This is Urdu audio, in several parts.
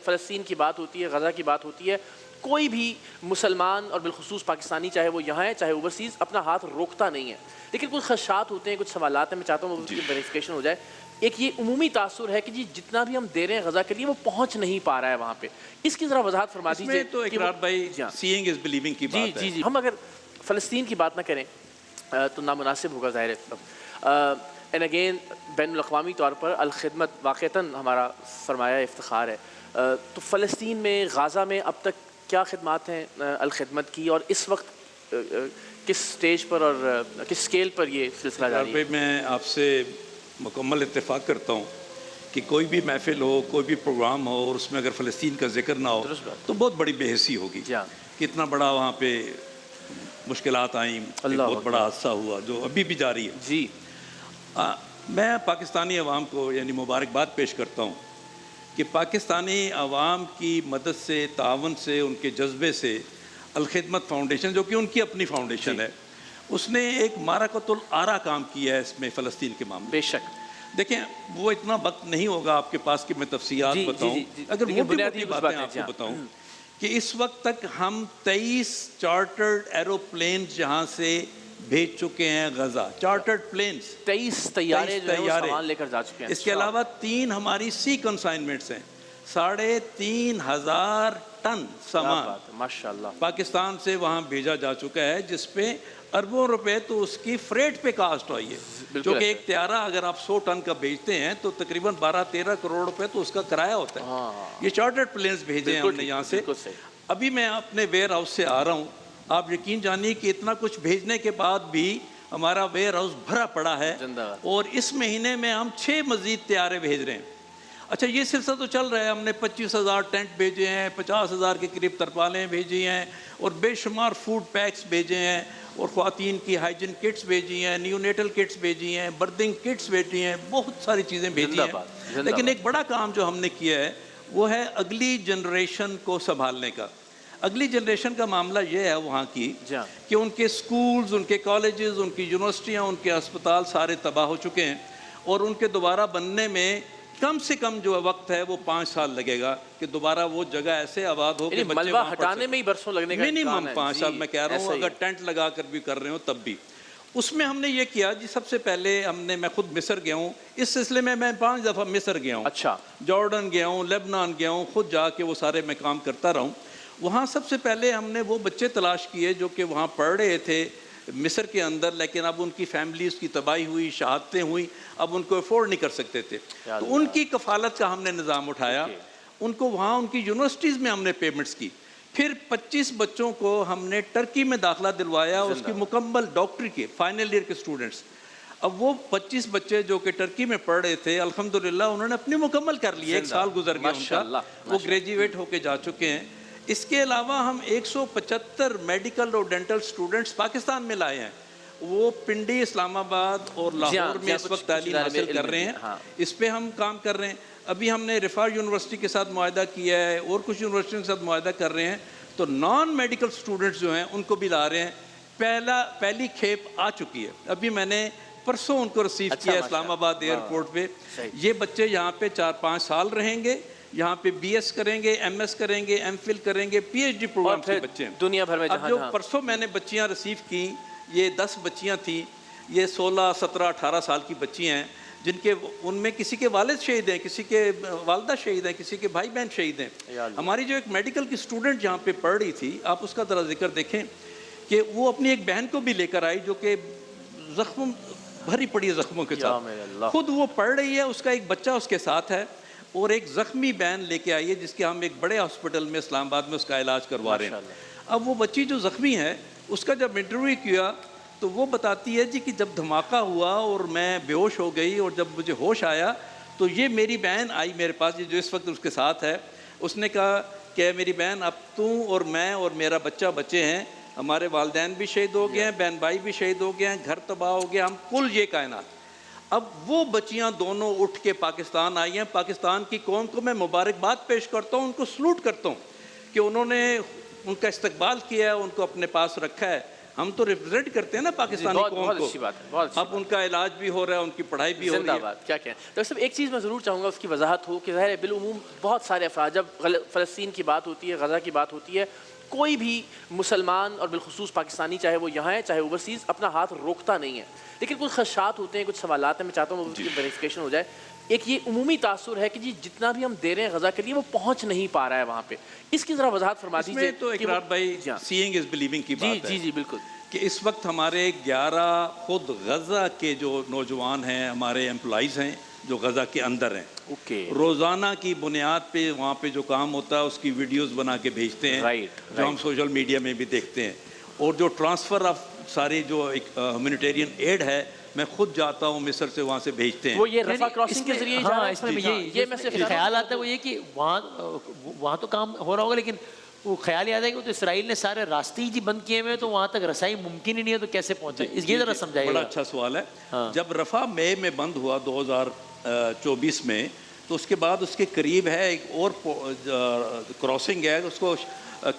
فلسطین کی بات ہوتی ہے، غزہ کی بات ہوتی ہے، کوئی بھی مسلمان اور بالخصوص پاکستانی، چاہے وہ یہاں ہے چاہے اوورسیز، اپنا ہاتھ روکتا نہیں ہے. لیکن کچھ خدشات ہوتے ہیں، کچھ سوالات ہیں، میں چاہتا ہوں اس کی ویریفیکیشن ہو جائے. ایک یہ عمومی تاثر ہے کہ جی جتنا بھی ہم دے رہے ہیں غزہ کے لیے وہ پہنچ نہیں پا رہا ہے وہاں پہ. اس کی ذرا وضاحت فرما دیجیے. تو اقرار بھائی سیئنگ از بلیونگ کی بات ہے. جی ہم اگر فلسطین کی بات نہ کریں تو نامناسب ہوگا ظاہر ہے. اینڈ اگین بین الاقوامی طور پر الخدمت واقعتاً ہمارا سرمایہ افتخار ہے. تو فلسطین میں غازہ میں اب تک کیا خدمات ہیں الخدمت کی، اور اس وقت کس سٹیج پر اور کس سکیل پر یہ سلسلہ جاری ہے؟ میں آپ سے مکمل اتفاق کرتا ہوں کہ کوئی بھی محفل ہو، کوئی بھی پروگرام ہو، اور اس میں اگر فلسطین کا ذکر نہ ہو تو بہت بڑی بے حسی ہوگی. کتنا بڑا وہاں پہ مشکلات آئیں، بہت بڑا حادثہ ہوا جو ابھی بھی جاری ہے. جی میں پاکستانی عوام کو یعنی مبارکباد پیش کرتا ہوں کہ پاکستانی عوام کی مدد سے، تعاون سے، ان کے جذبے سے الخدمت فاؤنڈیشن، جو کہ ان کی اپنی فاؤنڈیشن ہے، اس نے ایک معرکۃ الآرا کام کیا ہے اس میں فلسطین کے معاملے. بے شک. دیکھیں وہ اتنا وقت نہیں ہوگا آپ کے پاس کہ میں تفصیلات بتاؤں. اگر موٹی باتیں آپ کو بتاؤں کہ اس وقت تک ہم 23 چارٹرڈ ایروپلینز جہاں سے بھیج چکے ہیں غزہ. چارٹرڈ پلینز 23 طیارے جو ہیں سامان لے کر جا چکے ہیں. اس کے علاوہ 3 ہماری سی کنسائنمنٹس ہیں. 3,500 ٹن سامان ماشاءاللہ پاکستان سے وہاں بھیجا جا چکا ہے، جس پہ اربوں روپے تو اس کی فریٹ پہ کاسٹ ہوئی ہے. جو کہ ایک طیارہ اگر آپ 100 ٹن کا بھیجتے ہیں تو تقریباً 12-13 کروڑ روپے تو اس کا کرایہ ہوتا ہے. یہ چارٹرڈ پلینز بھیجے ہیں ہم نے یہاں سے. ابھی میں اپنے ویئر ہاؤس سے آ رہا ہوں. آپ یقین جانیے کہ اتنا کچھ بھیجنے کے بعد بھی ہمارا ویئر ہاؤس بھرا پڑا ہے، اور اس مہینے میں ہم 6 مزید طیارے بھیج رہے ہیں. اچھا یہ سلسلہ تو چل رہا ہے. ہم نے 25,000 ٹینٹ بھیجے ہیں، 50,000 کے قریب ترپالیں بھیجی ہیں، اور بے شمار فوڈ پیکس بھیجے ہیں، اور خواتین کی ہائیجین کٹس بھیجی ہیں، نیونیٹل کٹس بھیجی ہیں، برتھنگ کٹس بھیجی ہیں، بہت ساری چیزیں بھیجی ہیں. لیکن ایک بڑا کام جو ہم نے کیا ہے وہ ہے اگلی جنریشن کو سنبھالنے کا. اگلی جنریشن کا معاملہ یہ ہے وہاں کی کہ ان کے سکولز، ان کے کالجز، ان کی یونیورسٹیاں، ان کے اسپتال سارے تباہ ہو چکے ہیں، اور ان کے دوبارہ بننے میں کم سے کم جو وقت ہے وہ 5 سال لگے گا کہ دوبارہ وہ جگہ ایسے آباد ہو کہ بچے ملبہ ہٹانے میں ہی برسوں لگنے کا منیمم 5 سال میں کہہ رہا ہوں. اگر ٹینٹ لگا کر بھی کر رہے ہو تب بھی. اس میں ہم نے یہ کیا جی، سب سے پہلے میں خود مصر گیا ہوں. اس سلسلے میں 5 دفعہ مصر گیا ہوں. اچھا. جارڈن گیا ہوں، لیبنان گیا ہوں، خود جا کے وہ سارے میں کام کرتا رہا ہوں. وہاں سب سے پہلے ہم نے وہ بچے تلاش کیے جو کہ وہاں پڑھ رہے تھے مصر کے اندر، لیکن اب ان کی فیملیز کی تباہی ہوئی، شہادتیں ہوئیں، اب ان کو افورڈ نہیں کر سکتے تھے. تو ان کی کفالت کا ہم نے نظام اٹھایا. ان کو وہاں ان کی یونیورسٹیز میں ہم نے پیمنٹس کی. پھر 25 بچوں کو ہم نے ٹرکی میں داخلہ دلوایا، اس کی مکمل ڈاکٹری کے فائنل ایئر کے اسٹوڈنٹس. اب وہ 25 بچے جو کہ ٹرکی میں پڑھ رہے تھے، الحمدللہ انہوں نے اپنی مکمل کر لی. 1 سال گزر گیا ان کا، وہ گریجویٹ ہو کے جا چکے ہیں. اس کے علاوہ ہم 175 میڈیکل اور ڈینٹل سٹوڈنٹس پاکستان میں لائے ہیں. وہ پنڈی، اسلام آباد اور لاہور میں اس وقت تعلیم حاصل کر رہے ہیں. اس پہ ہم کام کر رہے ہیں. ابھی ہم نے رفاح یونیورسٹی کے ساتھ معاہدہ کیا ہے، اور کچھ یونیورسٹیوں کے ساتھ معاہدہ کر رہے ہیں. تو نان میڈیکل سٹوڈنٹس جو ہیں ان کو بھی لا رہے ہیں. پہلی کھیپ آ چکی ہے. ابھی میں نے پرسوں ان کو ریسیو کیا اسلام آباد ایئرپورٹ پہ. یہ بچے یہاں پہ 4-5 سال رہیں گے، یہاں پہ بی ایس کریں گے، ایم ایس کریں گے، ایم فل کریں گے، پی ایچ ڈی پروگرام کے بچے ہیں دنیا بھر میں. اب جو پرسوں میں نے بچیاں ریسیو کی، یہ 10 بچیاں تھیں. یہ 16, 17, 18 سال کی بچی ہیں، جن کے ان میں کسی کے والد شہید ہیں، کسی کے والدہ شہید ہیں، کسی کے بھائی بہن شہید ہیں. ہماری جو ایک میڈیکل کی اسٹوڈنٹ جہاں پہ پڑھ رہی تھی، آپ اس کا ذرا ذکر دیکھیں کہ وہ اپنی ایک بہن کو بھی لے کر آئی جو کہ زخم بھری پڑی ہے زخموں کے ساتھ. خود وہ پڑھ رہی ہے، اس کا ایک بچہ اس کے ساتھ ہے، اور ایک زخمی بہن لے کے آئی ہے جس کے ہم ایک بڑے ہاسپٹل میں اسلام آباد میں اس کا علاج کروا رہے ہیں. اب وہ بچی جو زخمی ہے، اس کا جب انٹرویو کیا تو وہ بتاتی ہے جی کہ جب دھماکہ ہوا اور میں بے ہوش ہو گئی، اور جب مجھے ہوش آیا تو یہ میری بہن آئی میرے پاس، یہ جو اس وقت اس کے ساتھ ہے. اس نے کہا کہ میری بہن، اب تو اور میں اور میرا بچہ بچے ہیں، ہمارے والدین بھی شہید ہو گئے ہیں، بہن بھائی بھی شہید ہو گئے ہیں، گھر تباہ ہو گیا، ہم کل یہ کائنات. اب وہ بچیاں دونوں اٹھ کے پاکستان آئی ہیں. پاکستان کی قوم کو میں مبارکباد پیش کرتا ہوں، ان کو سلوٹ کرتا ہوں کہ انہوں نے ان کا استقبال کیا ہے، ان کو اپنے پاس رکھا ہے. ہم تو ریپرزینٹ کرتے ہیں نا پاکستانی قوم بہت کو. اچھی بات ہے، بہت اچھی اب ان کا علاج بھی ہو رہا ہے, ان کی پڑھائی بھی ہو رہی زندہ ہے. باد. کیا کہیں ڈاکٹر صاحب, ایک چیز میں ضرور چاہوں گا اس کی وضاحت ہو کہ ظاہر ہے بالعموم بہت سارے افراد جب فلسطین کی بات ہوتی ہے, غزہ کی بات ہوتی ہے, کوئی بھی مسلمان اور بالخصوص پاکستانی چاہے وہ یہاں ہے چاہے اوورسیز اپنا ہاتھ روکتا نہیں ہے. لیکن کچھ خدشات ہوتے ہیں, کچھ سوالات ہیں, میں چاہتا ہوں اس کی ویریفیکیشن ہو جائے. ایک یہ عمومی تاثر ہے کہ جی جتنا بھی ہم دے رہے ہیں غزہ کے لیے وہ پہنچ نہیں پا رہا ہے وہاں پہ, اس کی ذرا وضاحت فرما اس میں دیجیے. تو اقرار بھائی سیئنگ از بلیونگ کی جی بات ہے جی جی بالکل کہ اس وقت ہمارے 11 خود غزہ کے جو نوجوان ہیں, ہمارے امپلائیز ہیں جو غزہ کے اندر ہیں, اوکے روزانہ کی بنیاد پہ وہاں پہ جو کام ہوتا ہے اس کی ویڈیوز بنا کے بھیجتے ہیں, جو ہم سوشل میڈیا میں بھی دیکھتے ہیں. اور جو ٹرانسفر آف ساری جو ہیومینیٹیرین ایڈ ہے, میں خود جاتا ہوں مصر سے, وہاں سے بھیجتے ہیں. وہ یہ رفح کراسنگ کے ذریعے ہاں, اس میں یہ میں صرف خیال آتا ہے وہ یہ کہ وہاں تو کام ہو رہا ہوگا, لیکن وہ خیال یہ آتا ہے کہ تو اسرائیل نے سارے راستے ہی بند کیے ہوئے, تو وہاں تک رسائی ممکن ہی نہیں ہے, تو کیسے پہنچے؟ یہ ذرا سمجھائیے. بڑا اچھا سوال ہے. جب رفح مئی میں بند ہوا 2024 میں, تو اس کے بعد اس کے قریب ہے ایک اور کراسنگ ہے, اس کو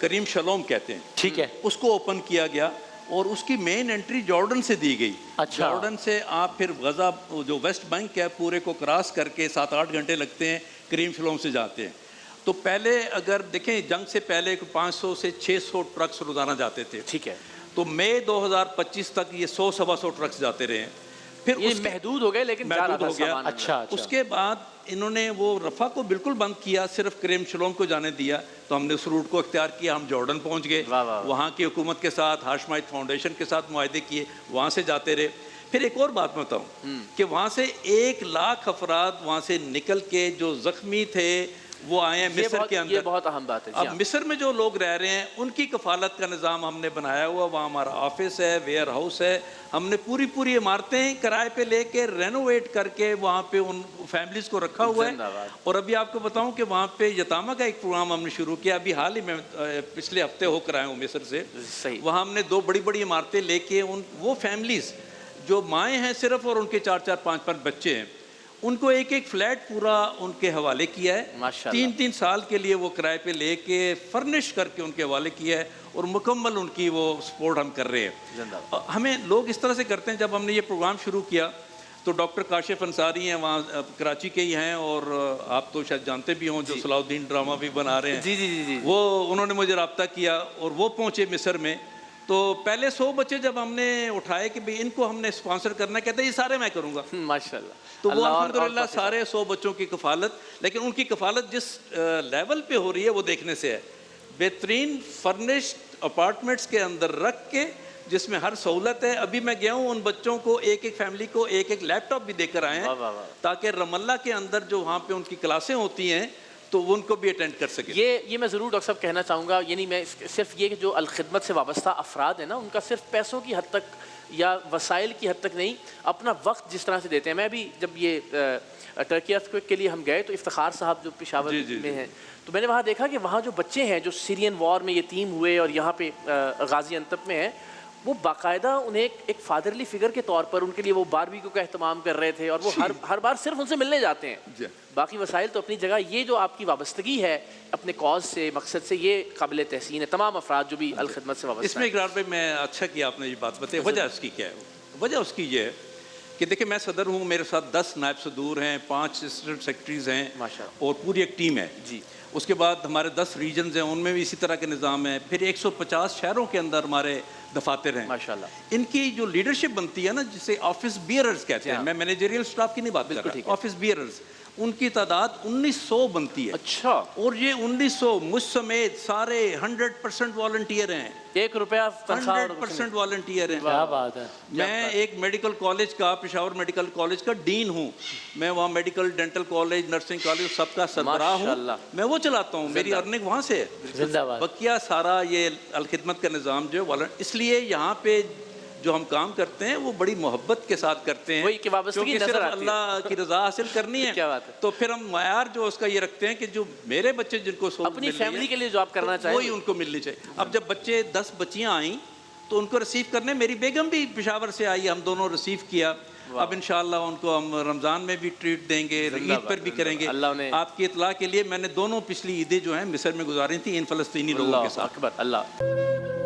کریم شلوم کہتے ہیں, ٹھیک ہے, اس کو اوپن کیا گیا اور اس کی مین انٹری جارڈن سے دی گئی. جارڈن سے آپ پھر غزہ جو ویسٹ بینک ہے پورے کو کراس کر کے 7-8 گھنٹے لگتے ہیں, کریم شلوم سے جاتے ہیں. تو پہلے اگر دیکھیں جنگ سے پہلے 500 سے 600 ٹرکس روزانہ جاتے تھے, ٹھیک ہے, تو مئی 2025 تک یہ 100-125 ٹرکس جاتے رہے ہیں. پھر یہ محدود ہو گئے لیکن محدود ہو گیا. اچھا. اس کے بعد انہوں نے وہ رفح کو بالکل بند کیا, صرف کریم شلوم کو جانے دیا. تو ہم نے اس روٹ کو اختیار کیا, ہم جارڈن پہنچ گئے, وہاں کی حکومت کے ساتھ ہاشمائٹ فاؤنڈیشن کے ساتھ معاہدے کیے, وہاں سے جاتے رہے. پھر ایک اور بات میں بتاؤں کہ وہاں سے 1 لاکھ افراد وہاں سے نکل کے جو زخمی تھے وہ آئے ہیں مصر کے اندر. یہ بہت اہم بات ہے. اب مصر میں جو لوگ رہ رہے ہیں ان کی کفالت کا نظام ہم نے بنایا ہوا, وہاں ہمارا آفس ہے, ویئر ہاؤس ہے, ہم نے پوری عمارتیں کرائے پہ لے کے رینوویٹ کر کے وہاں پہ ان فیملیز کو رکھا ہوا ہے. اور ابھی آپ کو بتاؤں کہ وہاں پہ یتامہ کا ایک پروگرام ہم نے شروع کیا, ابھی حال ہی میں پچھلے ہفتے ہو کر آیا ہوں مصر سے. وہاں ہم نے 2 بڑی عمارتیں لے کے وہ فیملیز جو مائیں ہیں صرف اور ان کے 4-4 5-5 بچے ہیں, ان کو ایک فلیٹ پورا ان کے حوالے کیا ہے. 3 سال کے لیے وہ کرائے پہ لے کے فرنش کر کے ان کے حوالے کیا ہے, اور مکمل ان کی وہ سپورٹ ہم کر رہے ہیں. ہمیں لوگ اس طرح سے کرتے ہیں. جب ہم نے یہ پروگرام شروع کیا تو ڈاکٹر کاشف انصاری ہیں, وہاں کراچی کے ہی ہیں, اور آپ تو شاید جانتے بھی ہوں, جو صلاح الدین ڈرامہ بھی بنا رہے ہیں. جی وہ انہوں نے مجھے رابطہ کیا اور وہ پہنچے مصر میں. تو پہلے 100 بچے جب ہم نے اٹھائے کہ ان کو ہم نے اسپانسر کرنا, کہتے ہیں یہ سارے میں کروں گا. ماشاءاللہ. تو وہ الحمدللہ سارے 100 بچوں کی کفالت, لیکن ان کی کفالت جس لیول پہ ہو رہی ہے وہ دیکھنے سے ہے. بہترین فرنشڈ اپارٹمنٹس کے اندر رکھ کے جس میں ہر سہولت ہے. ابھی میں گیا ہوں, ان بچوں کو ایک فیملی کو ایک لیپ ٹاپ بھی دے کر آئے ہیں, تاکہ رام اللہ کے اندر جو وہاں پہ ان کی کلاسیں ہوتی ہیں تو وہ ان کو بھی اٹینڈ کر سکے. یہ میں ضرور ڈاکٹر صاحب کہنا چاہوں گا, یعنی میں صرف یہ کہ جو الخدمت سے وابستہ افراد ہیں نا, ان کا صرف پیسوں کی حد تک یا وسائل کی حد تک نہیں, اپنا وقت جس طرح سے دیتے ہیں. میں بھی جب یہ ٹرکی ارتھکویک کے لیے ہم گئے تو افتخار صاحب جو پشاور میں ہیں, تو میں نے وہاں دیکھا کہ وہاں جو بچے ہیں جو سیرین وار میں یتیم ہوئے اور یہاں پہ غازی انتب میں ہیں, وہ باقاعدہ انہیں ایک فادرلی فگر کے طور پر ان کے لیے وہ باربیکیو کا اہتمام کر رہے تھے, اور وہ ہر بار صرف ان سے ملنے جاتے ہیں. باقی وسائل تو اپنی جگہ, یہ جو آپ کی وابستگی ہے اپنے کاز سے, مقصد سے, یہ قابل تحسین ہے تمام افراد جو بھی الخدمت سے وابستہ ہیں. اس میں اقرار پہ میں اچھا کیا آپ نے یہ بات بتائی. وجہ اس کی کیا ہے؟ وجہ اس کی یہ ہے کہ دیکھیں میں صدر ہوں, میرے ساتھ 10 نائب صدور ہیں, 5 اسسٹنٹ سیکرٹریز ہیں, اور پوری ایک ٹیم ہے. اس کے بعد ہمارے 10 ریجنز ہیں, ان میں بھی اسی طرح کے نظام ہے. پھر 150 شہروں کے اندر ہمارے دفاتر ہیں. ماشاءاللہ. ان کی جو لیڈرشپ بنتی ہے نا, جسے آفس بیئررز کہتے ہیں, میں مینیجریل سٹاف کی نہیں بات کر رہا, آفس بیئررز, ان کی تعداد 1900 بنتی ہے. اچھا. اور یہ 1900 مجھ سمیت سارے 100% والنٹیئر ہیں. 1 روپیہ تنخواہ 100% والنٹیئر ہیں. کیا بات ہے. میں ایک میڈیکل کالج کا, پشاور میڈیکل کالج کا ڈین ہوں. میں وہاں medical dental college, nursing college سب کا سربراہ ہوں. میں وہ چلاتا ہوں, میری ارننگ وہاں سے ہے. بقیہ سارا یہ الخدمت کا نظام جو ہے, اس لیے یہاں پہ جو ہم کام کرتے ہیں وہ بڑی محبت کے ساتھ کرتے ہیں, کیونکہ صرف اللہ کی رضا حاصل کرنی ہے. تو پھر ہم معیار جو اس کا یہ رکھتے ہیں کہ جو میرے بچے جن کو اپنی فیملی کے لیے جو آپ کرنا چاہیں وہی ان کو ملنی چاہیے. اب جب بچے 10 بچیاں آئیں تو ان کو ریسیو کرنے, میری بیگم بھی پشاور سے آئی, ہم دونوں ریسیو کیا. اب انشاءاللہ ان کو ہم رمضان میں بھی ٹریٹ دیں گے, عید پر بھی کریں گے. آپ کی اطلاع کے لیے میں نے دونوں پچھلی عیدیں جو ہیں مصر میں گزاری تھیں ان فلسطینی لوگوں کے ساتھ. اللہ